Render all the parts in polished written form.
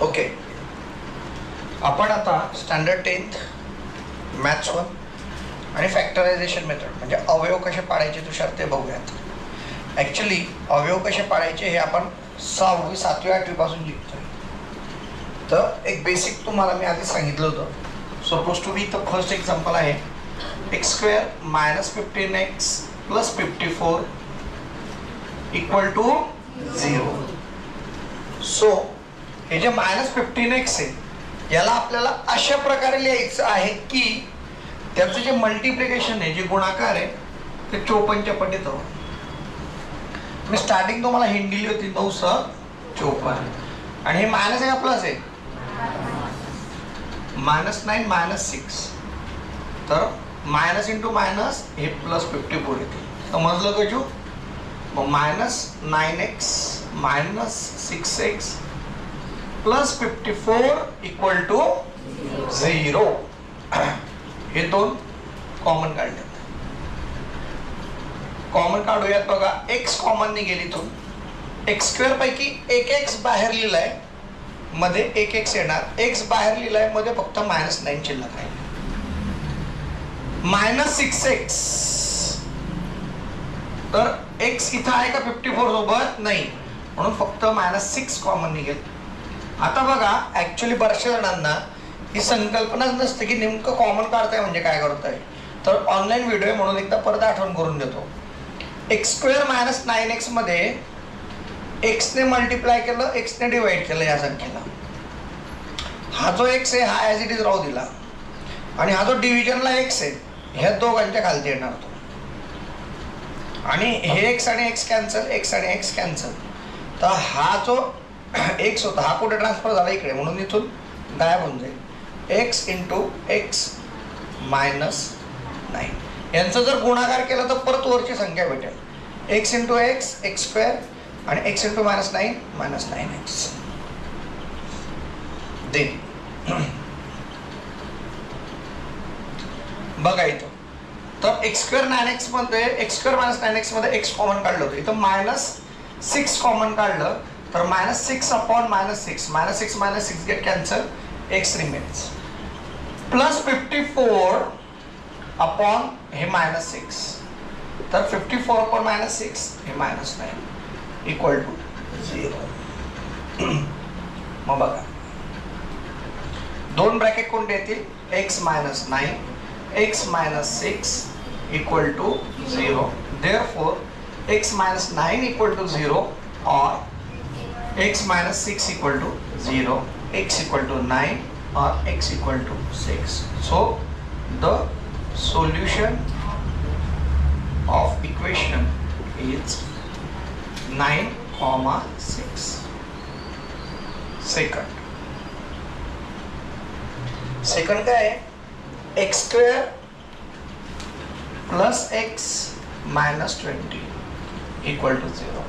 Okay, आपण आता standard 10th maths 1 आणि फॅक्टरायझेशन मेथड म्हणजे अवयव कसे पाडायचे तुषार ते बघूयात. ॲक्च्युली अवयव कसे पाडायचे हे आपण 6वी 7वी 8वी पासून शिकतोय. तर एक बेसिक तुम्हाला मी आधी सांगितलं होतं. सपोज टू बी तर फर्स्ट एक्झाम्पल आहे x² - 15x + 54 = 0. सो हे जे -15x आहे याला आपल्याला अशा प्रकारे लिहायचं आहे की त्याचं जे मल्टिप्लिकेशन आहे, जे गुणाकार आहे ते 54च्या पटीत हवं. मी स्टार्टिंग तुम्हाला हिंट दिली होती 9 × 54 आणि हे मायनस आहे का प्लस आहे? -9 -6 तर मायनस इंटू मायनस हे +54 येते. समजलं का जो? मग -9x - 6x + 54 = 0. हे दोन कॉमन काढले. कॉमन काढूयात बघा. x कॉमन निघेल इथून. x² पैकी एक x बाहेर लिहिलाय, मध्ये एक x येणार. x बाहेर लिहिलाय, मध्ये फक्त -9 शिल्लक आहे. -6x तर x इथं आहे का 54 सोबत? नाही, म्हणून फक्त -6 कॉमन निघेल. आता बघा, ऍक्च्युली बऱ्याचशा जणांना ही संकल्पनाच नसते की नेमकं कॉमन काढताय म्हणजे काय करताय. तर ऑनलाईन व्हिडिओ म्हणून एकदा परत आठवण करून देतो. x² - 9x मध्ये x ने मल्टिप्लाय केलं, x ने डिवाइड केलं या संख्येला. हा जो x आहे हा ॲज इट इज राहू दिला आणि हा जो डिव्हिजनला x आहे ह्या दोघांच्या खालती येणार तो. आणि हे x आणि x कॅन्सल, x आणि x कॅन्सल. तर हा जो x होता हा कुठे ट्रान्सफर झाला? इकडे, म्हणून इथून गायब होऊन जाईल. x × x - 9 यांचा जर गुणाकार केला तर परत वरची संख्या भेटेल. x × x x² आणि x × -9 -9x. देन बघा इथं तर x² - 9x मध्ये x² - 9x मध्ये x कॉमन काढलं होतं. इथं -6 कॉमन काढलं तर -6 / -6 -6 get cancel, x remains plus 54 upon हे -6 तर 54 / -6 हे -9 = 0. मग बघा दोन ब्रॅकेट कोणते येतील? x - 9 x - 6 = 0. Therefore x - 9 = 0 or x - 6 = 0, x = 9 or x = 6. So the solution of equation is 9, 6. Second काय आहे? x² + x - 20 = 0.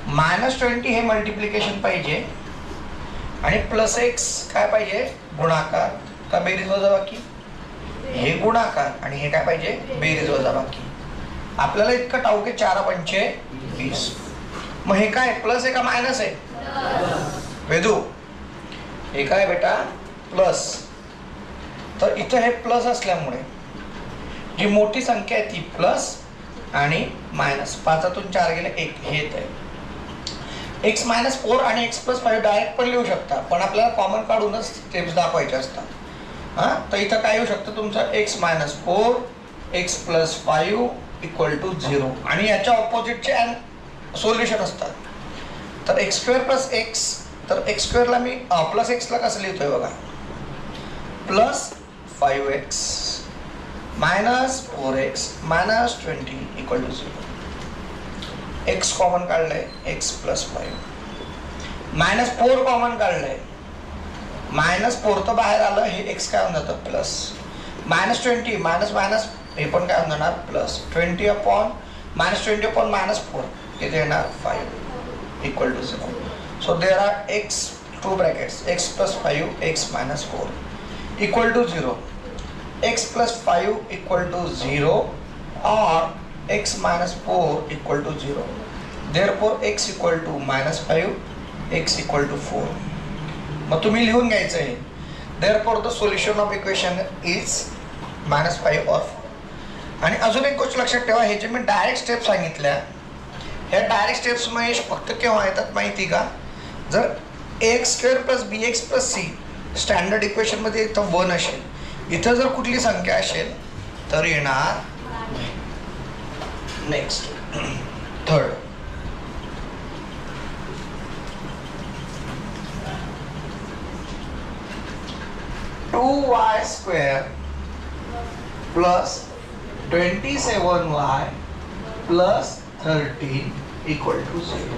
-20 हे मल्टिप्लिकेशन पाहिजे आणि +x काय पाहिजे? गुणाकार का बेरीज वजाबाकी? हे गुणाकार आणि हे काय पाहिजे? बेरीज वजाबाकी. आपल्याला इतकं ठाऊक आहे 4 × 5 = 20. मग हे काय प्लस आहे का मायनस आहे? वेदू हे काय बेटा? प्लस. तर इथं हे प्लस असल्यामुळे जी मोठी संख्या आहे ती प्लस आणि मायनस. 5तून 4 गेले 1 हे येत आहे. x - 4 आणि x + 5 डायरेक्ट पण लिहू शकता, पण आपल्याला कॉमन काढूनच स्टेप्स दाखवायचे असतात. तर इथं काय येऊ शकतं तुमचं? x - 4 x + 5 = 0 आणि याच्या ऑपोजिटचे सोल्युशन असतात. तर x² + x तर x² ला मी +x ला कसं लिहितोय बघा? +5x - 4x - 20 = 0. x कॉमन काढलंय x + 5. -4 कॉमन काढलंय. -4 तर बाहेर आलं, हे x काय होऊन जातं? प्लस. -20 मायनस हे पण काय होऊन जाणार? प्लस. 20 अपॉन -20 अपॉन -4 इथे येणार 5 = 0. So there are x 2 brackets x + 5 x - 4 = 0. x + 5 = 0 or x - 4 = 0. Therefore x = -5, x = 4. मग तुम्ही लिहून घ्यायचं आहे. Therefore the solution of equation is -5 or 4. आणि अजून एक गोष्ट लक्षात ठेवा, हे जे मी डायरेक्ट स्टेप सांगितल्या, ह्या डायरेक्ट स्टेप्स महेश फक्त केव्हा येतात माहिती का? जर ax² + bx + c standard equation मध्ये इथं 1 असेल, इथं जर कुठली संख्या असेल तर येणार. Next third, 2y² + 27y + 13 = 0.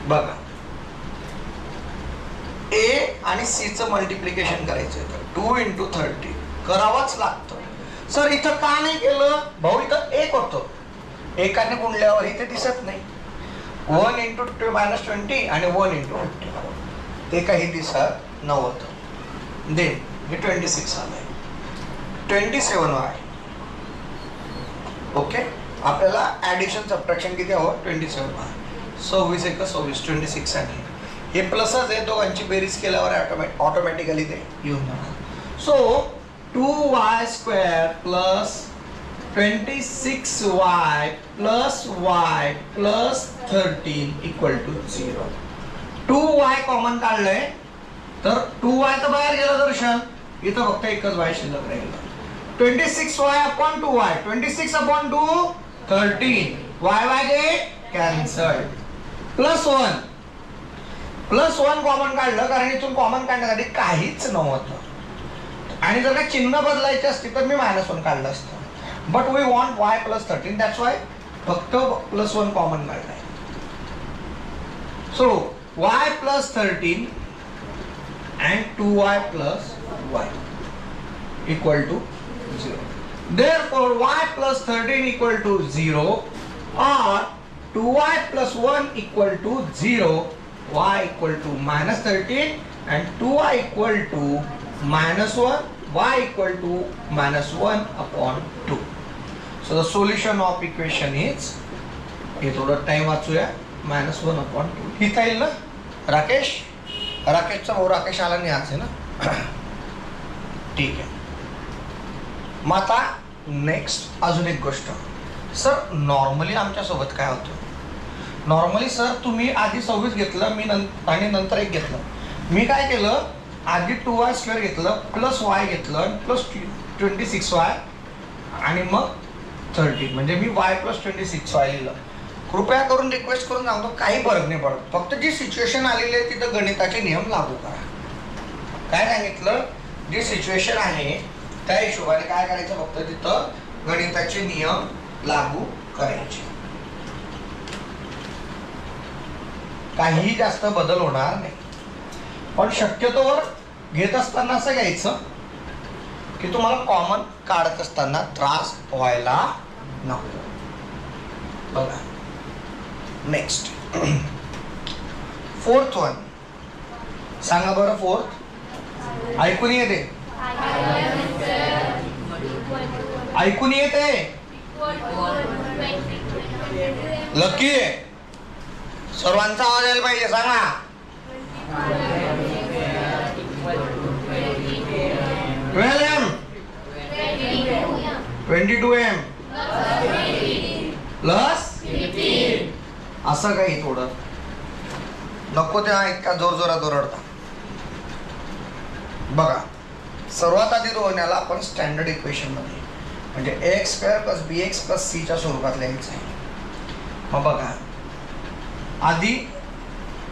बघा, a आणि c चं मल्टिप्लिकेशन करायचं आहे, 2 × 30 करावंच लागतं. सर इथं का नाही केलं भाऊ? इथं 1 होतं, एकाने गुणल्यावर इथे दिसत नाही. 1 × 20 आणि 1 × 54 ते काही दिसत नव्हतं. देन हे 26 आलंय, 27y. ओके, आपल्याला ऍडिशन सबट्रॅक्शन किती हवं? 27y. 26 × 26 26 आहे. हे प्लसच आहे, दोघांची बेरीज केल्यावर ऑटोमॅटिकली ते येऊन जाणार. So 2y² + 26y + y + 13 = 0. 2y common काढलंय तर 2y तर बाहेर गेलं दर्शन, इथं फक्त एकच y शिल्लक राहिलं. 26y/2y, 26/2 13, y get cancel. +1 common काढलं, कारण इथून कॉमन काढण्यासाठी काहीच नव्हतं. आणि जर का चिन्ह बदलायचे असते तर मी -1 काढलं असतं. But we want y + 13, that's why फक्त +1 कॉमन काढलाय. So y + 13 and 2y + y = 0. Therefore y + 13 = 0 or 2y + 1 = 0. y = -13 and 2y = -1, y = -1/2. So the solution of equation is, हे थोडं टाइम वाचूया, -1/2. लिहिता येईल ना? राकेशचा भाऊ राकेश आला नाही आज, आहे ना? ठीक आहे. मग आता नेक्स्ट अजून एक गोष्ट. सर नॉर्मली आमच्यासोबत काय होतं? नॉर्मली सर तुम्ही आधी 26 घेतलं, मी आणि नंतर 1 घेतलं. मी काय केलं, आधी 2y² घेतलं, +y घेतलं, +26y आणि मग 13, म्हणजे मी y + 26y लिहिलं. कृपया करून रिक्वेस्ट करून सांगतो, काही फरक नाही पडत, फक्त जी सिच्युएशन आलेली आहे तिथं गणिताचे नियम लागू करा. काय सांगितलं? जी सिच्युएशन आहे त्या हिशोबाने काय करायचं, फक्त तिथं गणिताचे नियम लागू करायचे. काहीही जास्त बदल होणार नाही. पण शक्यतोवर घेत असताना असं घ्यायचं की तुम्हाला कॉमन काढत असताना त्रास व्हायला नको. बघा नेक्स्ट, 4th वन सांगा बरं. 4th ऐकून येते? ऐकून येते? लकी आहे, सर्वांचा आवाज यायला पाहिजे. सांगा. 12m 22m +15. असं काही थोडं नको तेव्हा इतका जोरात ओरडता. बघा, सर्वात आधी रोहण्याला आपण स्टँडर्ड इक्वेशन मध्ये म्हणजे ax² + bx + c च्या स्वरूपात लिहायचं आहे. मग बघा, आधी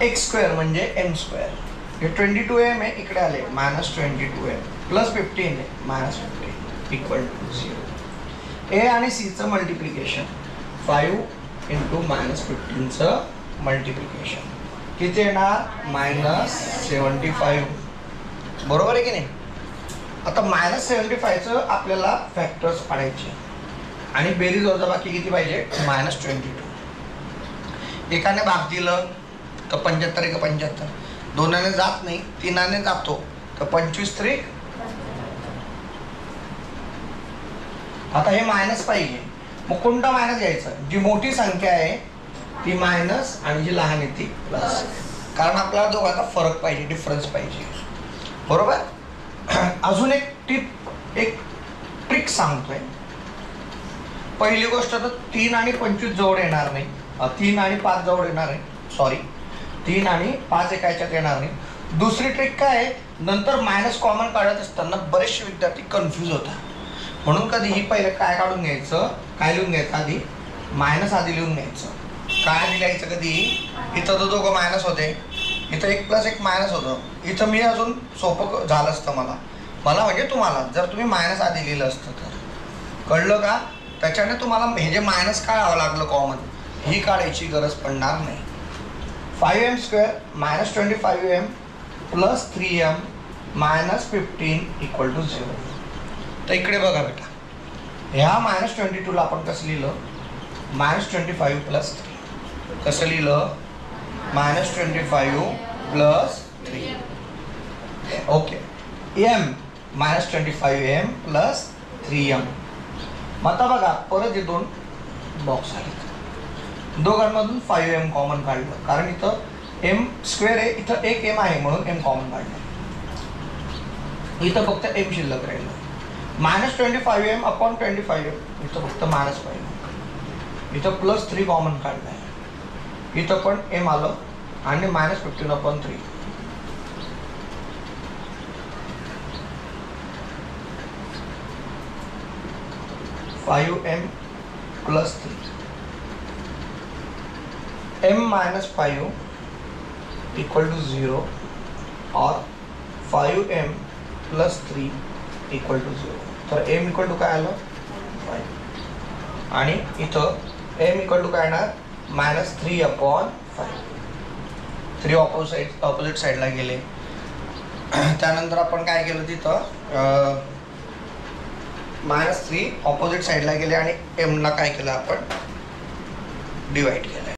x² म्हणजे m², हे 22m आहे, इकडे आले -22m +15 आहे, -15 = 0. a आणि c चं मल्टिप्लिकेशन 5 × -15 चं मल्टिप्लिकेशन किती येणार? -75. बरोबर आहे की नाही? आता -75 चं आपल्याला फॅक्टर्स पाडायचे आणि बेरीज वजाबाकी किती पाहिजे? -22. एकाने भाग दिलं तर 75 × 75, दोनाने जात नाही, तीनाने जातो तर 25 × 3. आता हे मायनस पाहिजे, मग कोणता मायनस घ्यायचा? जी मोठी संख्या आहे ती मायनस आणि जी लहान आहे ती प्लस, कारण आपल्याला दोघांचा फरक पाहिजे, डिफरन्स पाहिजे, बरोबर. अजून एक ट्रिक सांगतोय. पहिली गोष्ट तर 3 आणि 25 जवळ येणार नाही, 3 आणि 5 जवळ येणार आहे, सॉरी 3 आणि 5 एका ह्याच्यात येणार नाही. दुसरी ट्रिक काय आहे, नंतर मायनस कॉमन काढत असताना बरेचसे विद्यार्थी कन्फ्यूज होतात. म्हणून कधीही पहिले काय काढून घ्यायचं, काय लिहून घ्यायचं, आधी मायनस आधी लिहून घ्यायचं. काय आधी लिहायचं, कधी इथं तर दोघं मायनस होते, इथं 1 + 1 मायनस होतं, इथं मी अजून सोपं झालं असतं मला म्हणजे तुम्हाला, जर तुम्ही मायनस आधी लिहिलं असतं तर. कळलं का? त्याच्याने तुम्हाला हे जे मायनस काढावं लागलं कॉमन, ही काढायची गरज पडणार नाही. 5m² - 25m + 3m - 15 = 0. तर इकडे बघा बेटा, ह्या -22 आपण कसं लिहिलं, -25 + 3. कसं लिहिलं, -25 + 3. ओके. m -25m + 3m. मग आता बघा, परत हे दोन बॉक्स आहेत, दोघांमधून 5m कॉमन काढलं, कारण इथं m² आहे, इथं 1m आहे म्हणून m कॉमन काढलं. इथं फक्त m शिल्लक राहिलं. -25m / 25m, इथं फक्त -5. इथं +3 कॉमन काढलं आहे, इथं पण m आलं आणि -15/3. 5m + 3. m - 5 = 0 और 5m + 3 = 0. तर m = काय आलं, 5. आणि इथं m = काय येणार, -3/5. 3 ऑपोजिट साईडला गेले. त्यानंतर आपण काय केलं, तिथं -3 ऑपोजिट साईडला गेले आणि m ला काय केलं, आपण डिवाइड केलं.